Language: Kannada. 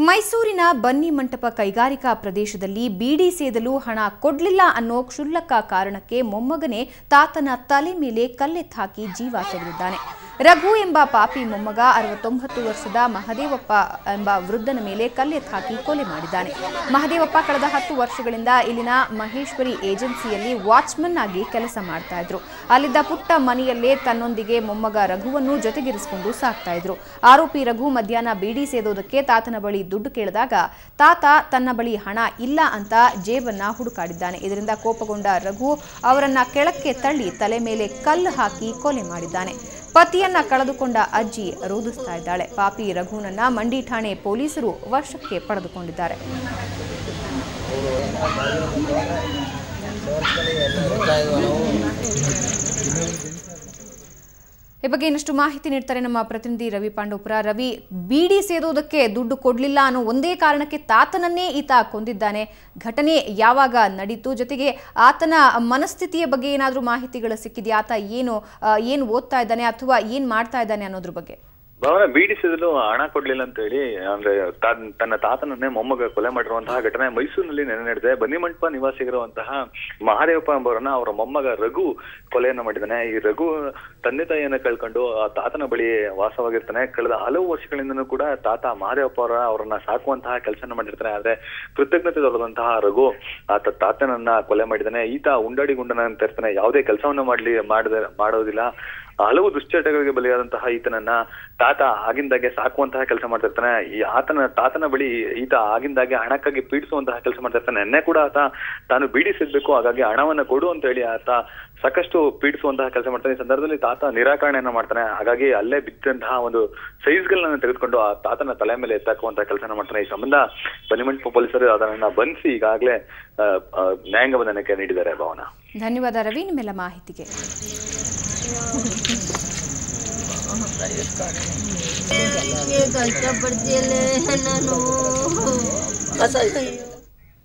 ಮೈಸೂರಿನ ಬನ್ನಿ ಮಂಟಪ ಕೈಗಾರಿಕಾ ಪ್ರದೇಶದಲ್ಲಿ ಬೀಡಿ ಸೇದಲು ಹಣ ಕೊಡ್ಲಿಲ್ಲ ಅನ್ನೋ ಕ್ಷುಲ್ಲಕ ಕಾರಣಕ್ಕೆ ಮೊಮ್ಮಗನೇ ತಾತನ ತಲೆ ಮೇಲೆ ಕಲ್ಲೆತ್ತು ಹಾಕಿ ಜೀವ ತೆಗೆದಿದ್ದಾನೆ. ರಘು ಎಂಬ ಪಾಪಿ ಮೊಮ್ಮಗ 69 ವರ್ಷದ ಮಹದೇವಪ್ಪ ಎಂಬ ವೃದ್ಧನ ಮೇಲೆ ಕಲ್ಲೆತ್ತು ಹಾಕಿ ಕೊಲೆ ಮಾಡಿದ್ದಾನೆ. ಮಹದೇವಪ್ಪ ಕಳೆದ 10 ವರ್ಷಗಳಿಂದ ಇಲ್ಲಿನ ಮಹೇಶ್ವರಿ ಏಜೆನ್ಸಿಯಲ್ಲಿ ವಾಚ್ಮನ್ ಆಗಿ ಕೆಲಸ ಮಾಡ್ತಾ ಇದ್ರು. ಅಲ್ಲಿದ್ದ ಪುಟ್ಟ ಮನೆಯಲ್ಲೇ ತನ್ನೊಂದಿಗೆ ಮೊಮ್ಮಗ ರಘುವನ್ನು ಜೊತೆಗಿರಿಸಿಕೊಂಡು ಸಾಕ್ತಾ ಇದ್ರು. ಆರೋಪಿ ರಘು ಮಧ್ಯಾಹ್ನ ಬೀಡಿ ಸೇದೋದಕ್ಕೆ ತಾತನ ಬಳಿ ದುಡ್ಡು ಕೇಳಿದಾಗ ತಾತ ತನ್ನ ಬಳಿ ಹಣ ಇಲ್ಲ ಅಂತ ಜೇಬನ್ನ ಹುಡುಕಾಡಿದ್ದಾನೆ. ಇದರಿಂದ ಕೋಪಗೊಂಡ ರಘು ಅವರನ್ನ ಕೆಳಕ್ಕೆ ತಳ್ಳಿ ತಲೆ ಮೇಲೆ ಕಲ್ಲು ಹಾಕಿ ಕೊಲೆ ಮಾಡಿದ್ದಾನೆ. ಪತಿಯನ್ನ ಕಳೆದುಕೊಂಡ ಅಜ್ಜಿ ರೋಧಿಸ್ತಾ ಇದ್ದಾಳೆ. ಪಾಪಿ ರಘುನನ್ನ ಮಂಡಿ ಠಾಣೆ ಪೊಲೀಸರು ವಶಕ್ಕೆ ಪಡೆದುಕೊಂಡಿದ್ದಾರೆ. ಈ ಬಗ್ಗೆ ಇನ್ನಷ್ಟು ಮಾಹಿತಿ ನೀಡ್ತಾರೆ ನಮ್ಮ ಪ್ರತಿನಿಧಿ ರವಿ ಪಾಂಡವಪುರ. ರವಿ, ಬೀಡಿ ಸೇದೋದಕ್ಕೆ ದುಡ್ಡು ಕೊಡಲಿಲ್ಲ ಅನ್ನೋ ಒಂದೇ ಕಾರಣಕ್ಕೆ ತಾತನನ್ನೇ ಈತ ಕೊಂದಿದ್ದಾನೆ. ಘಟನೆ ಯಾವಾಗ ನಡೀತು? ಜೊತೆಗೆ ಆತನ ಮನಸ್ಥಿತಿಯ ಬಗ್ಗೆ ಏನಾದರೂ ಮಾಹಿತಿಗಳು ಸಿಕ್ಕಿದೆಯಾ? ಆತ ಏನು ಓದ್ತಾ ಇದ್ದಾನೆ ಅಥವಾ ಏನು ಮಾಡ್ತಾ ಇದ್ದಾನೆ ಅನ್ನೋದ್ರ ಬಗ್ಗೆ? ಭಾವನ ಬೀಡಿ ಸೇದಲು ಹಣ ಕೊಡ್ಲಿಲ್ಲ ಅಂತ ಹೇಳಿ ಅಂದ್ರೆ ತನ್ನ ತಾತನನ್ನೇ ಮೊಮ್ಮಗ ಕೊಲೆ ಮಾಡಿರುವಂತಹ ಘಟನೆ ಮೈಸೂರಿನಲ್ಲಿ ನಡೆದಿದೆ. ಬನ್ನಿಮಂಟಪ ನಿವಾಸಿಗಿರುವಂತಹ ಮಹಾದೇವಪ್ಪ ಎಂಬವರನ್ನ ಅವರ ಮೊಮ್ಮಗ ರಘು ಕೊಲೆಯನ್ನ ಮಾಡಿದ್ದಾನೆ. ಈ ರಘು ತಂದೆ ತಾಯಿಯನ್ನ ಕಳ್ಕೊಂಡು ಆ ತಾತನ ಬಳಿ ವಾಸವಾಗಿರ್ತಾನೆ. ಕಳೆದ ಹಲವು ವರ್ಷಗಳಿಂದನೂ ಕೂಡ ತಾತ ಮಹಾದೇವಪ್ಪ ಅವರನ್ನ ಸಾಕುವಂತಹ ಕೆಲಸನ ಮಾಡಿರ್ತಾನೆ. ಆದ್ರೆ ಕೃತಜ್ಞತೆ ದೊರೆದಂತಹ ರಘು ಆತ ತಾತನನ್ನ ಕೊಲೆ ಮಾಡಿದ್ದಾನೆ. ಈತ ಉಂಡಾಡಿ ಗುಂಡನ ಅಂತ ಇರ್ತಾನೆ. ಯಾವುದೇ ಕೆಲಸವನ್ನ ಮಾಡೋದಿಲ್ಲ. ಹಲವು ದುಶ್ಚಟಗಳಿಗೆ ಬಲಿಯಾದಂತಹ ಈತನನ್ನ ತಾತ ಆಗಿಂದಾಗೆ ಸಾಕುವಂತಹ ಕೆಲಸ ಮಾಡ್ತಿರ್ತಾನೆ. ಈ ತಾತನ ಬಳಿ ಈತ ಆಗಿಂದಾಗೆ ಹಣಕ್ಕಾಗಿ ಪೀಡಿಸುವಂತಹ ಕೆಲಸ ಮಾಡ್ತಿರ್ತಾನೆ. ನೆನ್ನೆ ಕೂಡ ಆತ ತಾನು ಬೀಡಿ ಸೇದ್ಬೇಕು, ಹಾಗಾಗಿ ಹಣವನ್ನ ಕೊಡು ಅಂತ ಹೇಳಿ ಆತ ಸಾಕಷ್ಟು ಪೀಡಿಸುವಂತಹ ಕೆಲಸ ಮಾಡ್ತಾನೆ. ಈ ಸಂದರ್ಭದಲ್ಲಿ ತಾತ ನಿರಾಕರಣೆಯನ್ನ ಮಾಡ್ತಾನೆ. ಹಾಗಾಗಿ ಅಲ್ಲೇ ಬಿದ್ದಂತಹ ಒಂದು ಸೈಜ್ಗಳನ್ನ ತೆಗೆದುಕೊಂಡು ಆ ತಾತನ ತಲೆ ಮೇಲೆ ಎತ್ತಾಕುವಂತಹ ಕೆಲಸನ ಮಾಡ್ತಾನೆ. ಈ ಸಂಬಂಧ ಬನ್ನಿಮಂಟಪ ಪೊಲೀಸರು ಅದನ್ನ ಬಂಧಿಸಿ ಈಗಾಗಲೇ ನ್ಯಾಯಾಂಗ ಬಂಧನಕ್ಕೆ ನೀಡಿದ್ದಾರೆ. ಭಾವನಾ, ಧನ್ಯವಾದ ರವಿ ನಿಮ್ಮೆಲ್ಲ ಮಾಹಿತಿಗೆ. ಕಷ್ಟಪಡ್ತೀಯಲ್ಲ ನಾನು